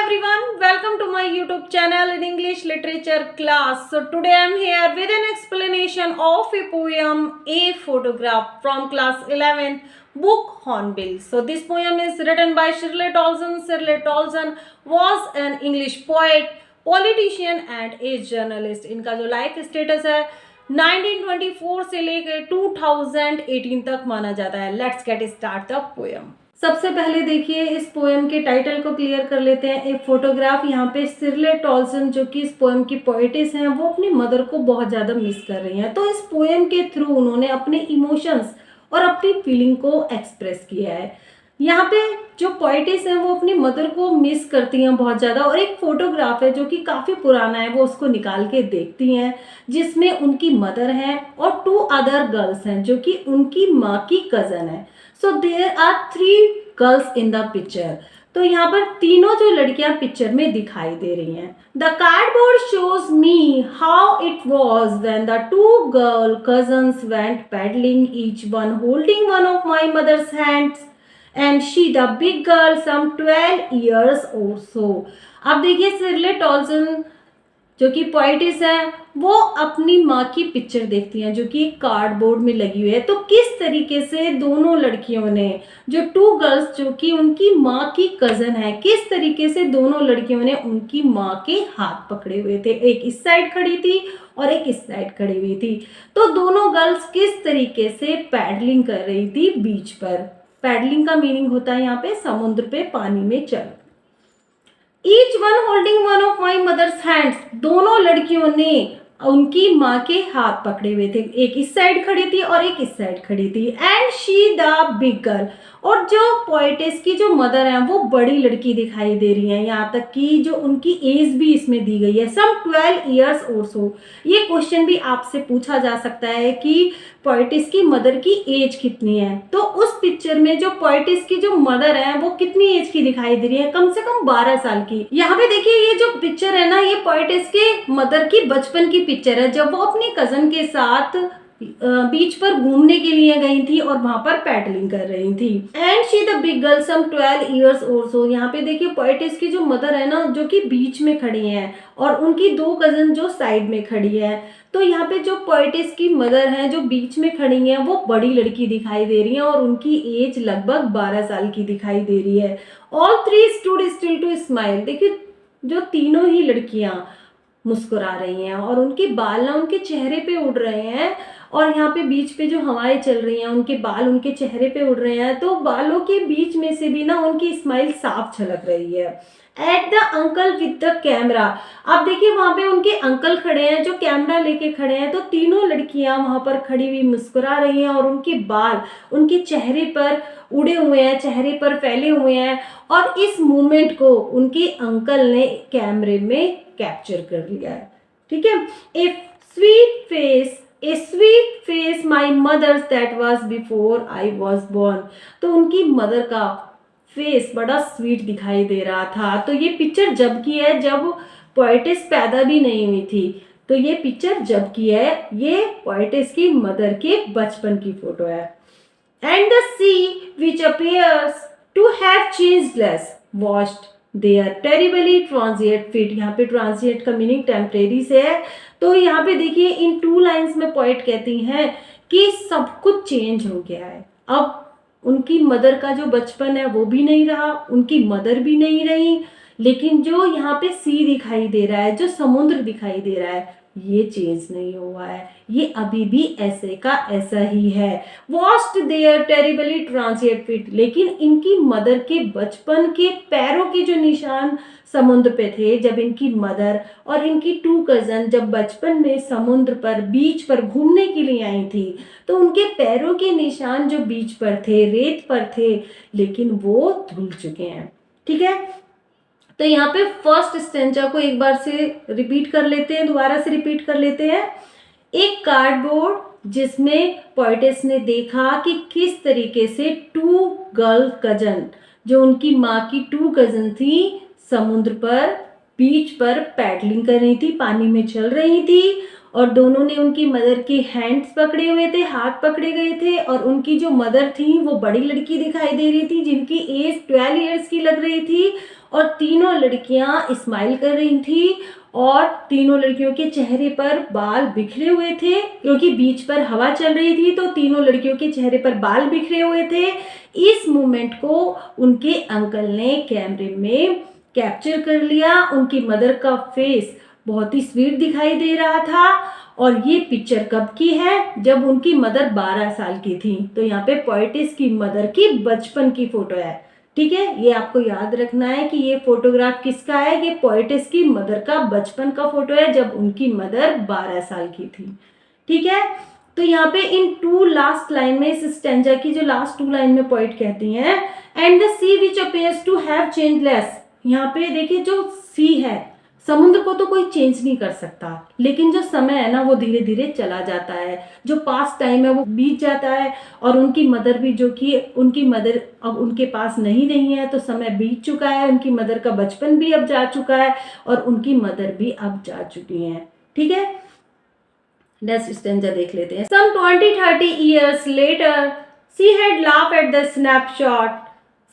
everyone, welcome to my YouTube channel in English literature class. So today I am here with an explanation of a poem, A Photograph from class 11, book Hornbill. So this poem is written by Shirley Tolson. Shirley Tolson was an English poet, politician and a journalist. इनका जो life status है 1924 से लेकर 2018 तक माना जाता है. Let's get start the poem. सबसे पहले देखिए इस पोएम के टाइटल को क्लियर कर लेते हैं. एक फोटोग्राफ. यहाँ पे शिर्ले टॉल्सन जो कि इस पोएम की पोएटिस हैं वो अपनी मदर को बहुत ज़्यादा मिस कर रही हैं. तो इस पोएम के थ्रू उन्होंने अपने इमोशंस और अपनी फीलिंग को एक्सप्रेस किया है. यहाँ पे जो पोएटिस हैं वो अपनी मदर को मिस करती हैं बहुत ज़्यादा, और एक फोटोग्राफ है जो कि काफ़ी पुराना है वो उसको निकाल के देखती हैं जिसमें उनकी मदर हैं और 2 अदर गर्ल्स हैं जो कि उनकी माँ की कज़न है. So there are 3 girls in the picture. तो यहाँ पर तीनों जो लड़कियां पिक्चर में दिखाई दे रही हैं. The cardboard shows me how it was when the 2 girl cousins went paddling, each one holding one of my mother's hands and she the big girl some 12 years or so. अब देखिए शिर्ले Toulson जो कि poet's है वो अपनी माँ की picture देखती हैं जो कि कार्डबोर्ड में लगी हुई है. तो किस तरीके से दोनों लड़कियों ने, जो 2 गर्ल्स जो कि उनकी माँ की कज़न है, किस तरीके से दोनों लड़कियों ने उनकी माँ के हाथ पकड़े हुए थे. एक इस साइड खड़ी थी और एक इस साइड खड़ी हुई थी. तो दोनों गर्ल्स किस तरीके से पैडलिंग कर रही थी बीच पर. पैडलिंग का मीनिंग होता है यहाँ पे समुद्र पे पानी में चल. Each one holding one of my mother's hands. दोनों लड़कियों ने उनकी माँ के हाथ पकड़े हुए थे. एक इस साइड खड़ी थी और एक इस साइड खड़ी थी. And she the big girl. और जो पोएटिस की जो मदर है वो बड़ी लड़की दिखाई दे रही है. यहाँ तक कि जो उनकी एज भी इसमें दी गई है, सम 12 years or so. ये क्वेश्चन भी आपसे पूछा जा सकता है कि पोएटिस की मदर की एज कितनी है. तो उस पिक्चर में जो पोएटिस की जो मदर है वो कितनी एज की दिखाई दे रही है, कम से कम 12 साल की. यहाँ पे देखिए ये जो पिक्चर है ना, ये पोएटिस के मदर की बचपन की पिक्चर है जब वो अपनी कजन के साथ बीच पर घूमने के लिए गई थी और वहां पर पैडलिंग कर रही थी. And she the big girl some 12 years or so. यहाँ पे देखिए पोएटिस की जो मदर है ना जो कि बीच में खड़ी हैं और उनकी 2 कजन जो साइड में खड़ी है. तो यहाँ पे जो पोएटिस की मदर हैं जो बीच में खड़ी हैं वो बड़ी लड़की दिखाई दे रही है और उनकी एज लगभग 12 साल की दिखाई दे रही है. All 3 stood still to smile. देखिए जो तीनों ही लड़कियां मुस्कुरा रही हैं और उनके बाल ना उनके चेहरे पे उड़ रहे हैं, और यहाँ पे बीच पे जो हवाएं चल रही हैं उनके बाल उनके चेहरे पे उड़ रहे हैं. तो बालों के बीच में से भी ना उनकी स्माइल साफ झलक रही है. At the uncle with the camera. अब देखिए वहाँ पे उनके अंकल खड़े हैं जो कैमरा लेके खड़े हैं. तो तीनों लड़कियां वहाँ पर खड़ी हुई मुस्कुरा रही हैं और उनके बाल उनके चेहरे पर उड़े हुए हैं, चेहरे पर फैले हुए हैं, और इस मूवमेंट को उनके अंकल ने कैमरे में कैप्चर कर लिया है. ठीक है. A sweet face my mother's that was before I was born. तो उनकी मदर का फेस बड़ा स्वीट दिखाई दे रहा था. तो ये पिक्चर जब की है जब पोएटिस पैदा भी नहीं हुई थी. तो ये पिक्चर जब की है, ये पोएटिस की मदर के बचपन की फोटो है. And the sea which appears to have changeless washed their terribly transient feet. यहाँ पे ट्रांजिएट का मीनिंग टेम्परेरी से है. तो यहाँ पे देखिए इन 2 लाइन्स में पोएट कहती हैं कि सब कुछ चेंज हो गया है. अब उनकी मदर का जो बचपन है वो भी नहीं रहा, उनकी मदर भी नहीं रही, लेकिन जो यहाँ पे सी दिखाई दे रहा है, जो समुद्र दिखाई दे रहा है, ये चेंज नहीं हुआ है. ये अभी भी ऐसे का ऐसा ही है. Washed their terribly transient feet. लेकिन इनकी मदर के बचपन के पैरों के जो निशान समुद्र पे थे जब इनकी मदर और इनकी 2 कज़न जब बचपन में समुद्र पर बीच पर घूमने के लिए आई थी, तो उनके पैरों के निशान जो बीच पर थे, रेत पर थे, लेकिन वो धुल चुके हैं. ठीक है. तो यहाँ पे फर्स्ट स्टेंजा को एक बार से रिपीट कर लेते हैं, दोबारा से रिपीट कर लेते हैं. एक कार्डबोर्ड जिसमें पोएटिस ने देखा कि किस तरीके से 2 गर्ल कजन जो उनकी माँ की 2 कजन थी समुद्र पर बीच पर पैडलिंग कर रही थी, पानी में चल रही थी, और दोनों ने उनकी मदर के हैंड्स पकड़े हुए थे, हाथ पकड़े गए थे, और उनकी जो मदर थी वो बड़ी लड़की दिखाई दे रही थी जिनकी एज 12 ईयर्स की लग रही थी, और तीनों लड़कियां स्माइल कर रही थी, और तीनों लड़कियों के चेहरे पर बाल बिखरे हुए थे क्योंकि बीच पर हवा चल रही थी, तो तीनों लड़कियों के चेहरे पर बाल बिखरे हुए थे। इस मोमेंट को उनके अंकल ने कैमरे में कैप्चर कर लिया। उनकी मदर का फेस बहुत ही स्वीट दिखाई दे रहा था, और ये पिक्चर कब की है, जब उनकी मदर 12 साल की थी। तो यहाँ पे पोएटिस की मदर की बचपन की फोटो है, ठीक है। ये आपको याद रखना है कि ये फोटोग्राफ किसका है, ये पोएटिस की मदर का बचपन का फोटो है जब उनकी मदर 12 साल की थी, ठीक है। तो यहाँ पे इन टू लास्ट लाइन में, इस स्टैंजा की जो लास्ट 2 लाइन में पोएट कहती हैं, and the sea which appears to have changeless. यहाँ पे देखिए जो सी है, समुद्र को तो कोई चेंज नहीं कर सकता, लेकिन जो समय है ना वो धीरे धीरे चला जाता है, जो पास्ट टाइम है वो बीत जाता है। और उनकी मदर भी, जो कि उनकी मदर अब उनके पास नहीं रही है, तो समय बीत चुका है, उनकी मदर का बचपन भी अब जा चुका है, और उनकी मदर भी अब जा चुकी हैं, ठीक है। नेक्स्ट स्टेंजा देख लेते हैं। Some 20-30 years later, she had laughed at the snapshot.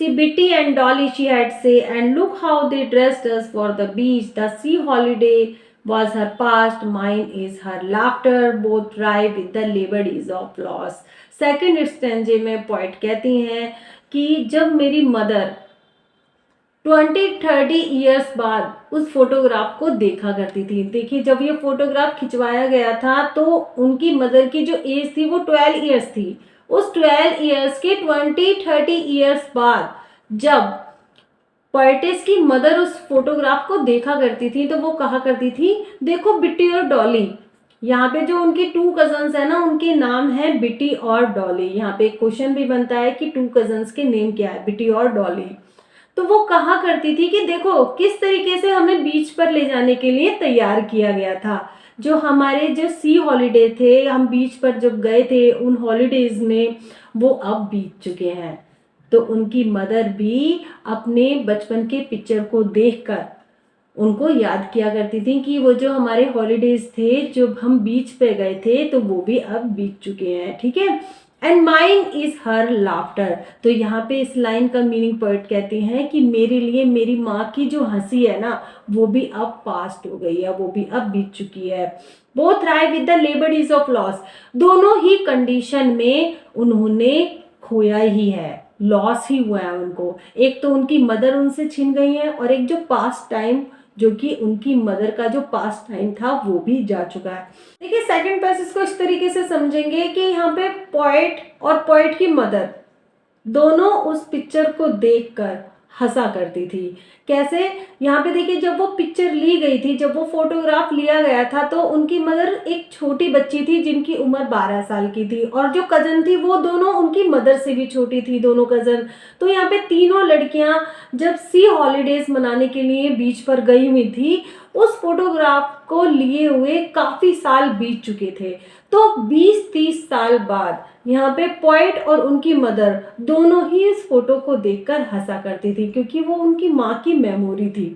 See Bitty and Dolly, she had say, and look how they dressed us for the beach. The sea holiday was her past, mine is her laughter. Both thrive with the liberties of loss. Second stanza में poet कहती हैं कि जब मेरी mother 20-30 years बाद उस photograph को देखा करती थी। देखिए जब ये फोटोग्राफ खिंचवाया गया था तो उनकी मदर की जो एज थी वो 12 ईयर्स थी। उस 12 ईयर्स के 20-30 ईयर्स बाद जब पोएटिस की मदर उस फोटोग्राफ को देखा करती थी तो वो कहा करती थी, देखो बिट्टी और डॉली। यहाँ पे जो उनकी 2 कजन्स है ना, उनके नाम है बिट्टी और डॉली। यहाँ पे एक क्वेश्चन भी बनता है कि 2 कजन्स के नेम क्या है, बिट्टी और डॉली। तो वो कहा करती थी कि देखो किस तरीके से हमें बीच पर ले जाने के लिए तैयार किया गया था। जो हमारे जो सी हॉलीडे थे, हम बीच पर जब गए थे, उन हॉलीडेज में वो अब बीत चुके हैं। तो उनकी मदर भी अपने बचपन के पिक्चर को देखकर उनको याद किया करती थी कि वो जो हमारे हॉलीडेज थे, जब हम बीच पे गए थे, तो वो भी अब बीत चुके हैं, ठीक है। And mine is her laughter. तो यहाँ पे इस लाइन का मीनिंग पोएट कहती हैं कि मेरे लिए मेरी माँ की जो हंसी है ना, वो भी अब पास्ट हो गई है, वो भी अब बीत चुकी है। Both thrive with the liberties of loss. दोनों ही कंडीशन में उन्होंने खोया ही है, लॉस ही हुआ है उनको। एक तो उनकी मदर उनसे छिन गई है, और एक जो पास्ट टाइम, जो कि उनकी मदर का जो पास्ट टाइम था वो भी जा चुका है। देखिए सेकंड पैसेज को इस तरीके से समझेंगे कि यहाँ पे पोएट और पोएट की मदर दोनों उस पिक्चर को देखकर हंसा करती थी। कैसे, यहाँ पे देखिए जब वो पिक्चर ली गई थी, जब वो फोटोग्राफ लिया गया था, तो उनकी मदर एक छोटी बच्ची थी जिनकी उम्र 12 साल की थी, और जो कजन थी वो दोनों उनकी मदर से भी छोटी थी, दोनों कजन। तो यहाँ पे तीनों लड़कियां जब सी हॉलीडेज मनाने के लिए बीच पर गई हुई थी, उस फोटोग्राफ को लिए हुए काफी साल बीत चुके थे। तो 20-30 साल बाद यहाँ पे पोएट और उनकी मदर दोनों ही इस फोटो को देखकर हंसा करती थी, क्योंकि वो उनकी माँ की मेमोरी थी,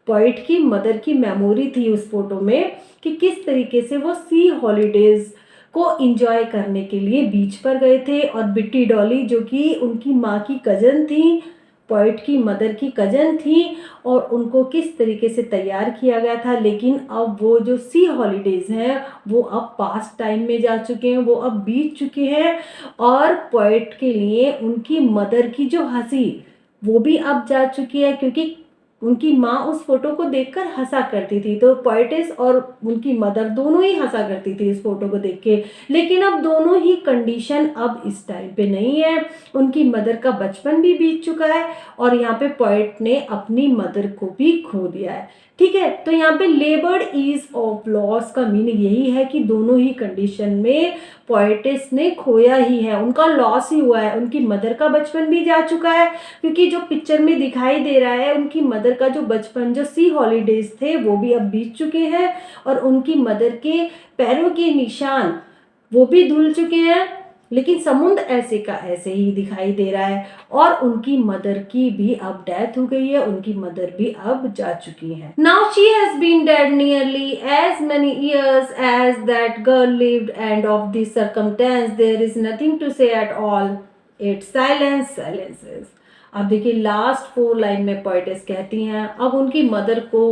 पोएट की मदर की मेमोरी थी उस फोटो में, कि किस तरीके से वो सी हॉलीडेज को एंजॉय करने के लिए बीच पर गए थे। और बिट्टी डॉली जो कि उनकी माँ की कजन थी, पोएट की मदर की कजन थी, और उनको किस तरीके से तैयार किया गया था। लेकिन अब वो जो सी हॉलीडेज हैं वो अब पास्ट टाइम में जा चुके हैं, वो अब बीत चुके हैं, और पोएट के लिए उनकी मदर की जो हंसी वो भी अब जा चुकी है, क्योंकि उनकी माँ उस फोटो को देखकर हंसा करती थी। तो पोएटिस और उनकी मदर दोनों ही हंसा करती थी इस फोटो को देख के। लेकिन अब दोनों ही कंडीशन अब इस टाइम पे नहीं है, उनकी मदर का बचपन भी बीत चुका है, और यहाँ पे पोएट ने अपनी मदर को भी खो दिया है, ठीक है। तो यहाँ पे लेबर्ड ईज ऑफ लॉस का मीनिंग यही है कि दोनों ही कंडीशन में पोएटिस ने खोया ही है, उनका लॉस ही हुआ है। उनकी मदर का बचपन भी जा चुका है, क्योंकि जो पिक्चर में दिखाई दे रहा है उनकी मदर का जो बचपन, जो सी हॉलीडेज थे, वो भी अब बीत चुके हैं, और उनकी मदर के पैरों के निशान वो भी धुल चुके हैं, लेकिन समुद्र ऐसे का ऐसे ही दिखाई दे रहा है। और उनकी मदर की भी अब डेथ हो गई है, उनकी मदर भी अब जा चुकी है। Now she has been dead nearly as many years as that girl lived, and of this circumstance there is nothing to say at all, it's silence silences. अब देखिए लास्ट 4 लाइन में पोएटेस कहती हैं अब उनकी मदर को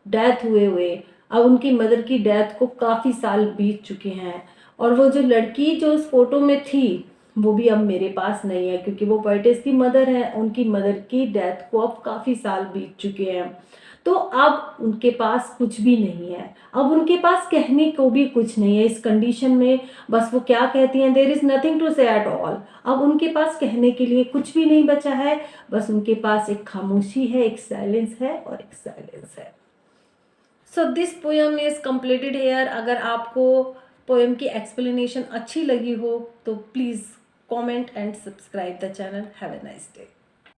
death हुए अब उनकी मदर की डेथ को काफ़ी साल बीत चुके हैं, और वो जो लड़की जो उस फोटो में थी वो भी अब मेरे पास नहीं है, क्योंकि वो पोएटेस की मदर है, उनकी मदर की डेथ को अब काफ़ी साल बीत चुके हैं। तो अब उनके पास कुछ भी नहीं है, अब उनके पास कहने को भी कुछ नहीं है इस कंडीशन में। बस वो क्या कहती हैं, there is nothing to say at all. अब उनके पास कहने के लिए कुछ भी नहीं बचा है, बस उनके पास एक खामोशी है, एक साइलेंस है और एक साइलेंस है। So this poem is completed here. अगर आपको पोएम की एक्सप्लेनेशन अच्छी लगी हो तो please comment and subscribe the channel. Have a nice day.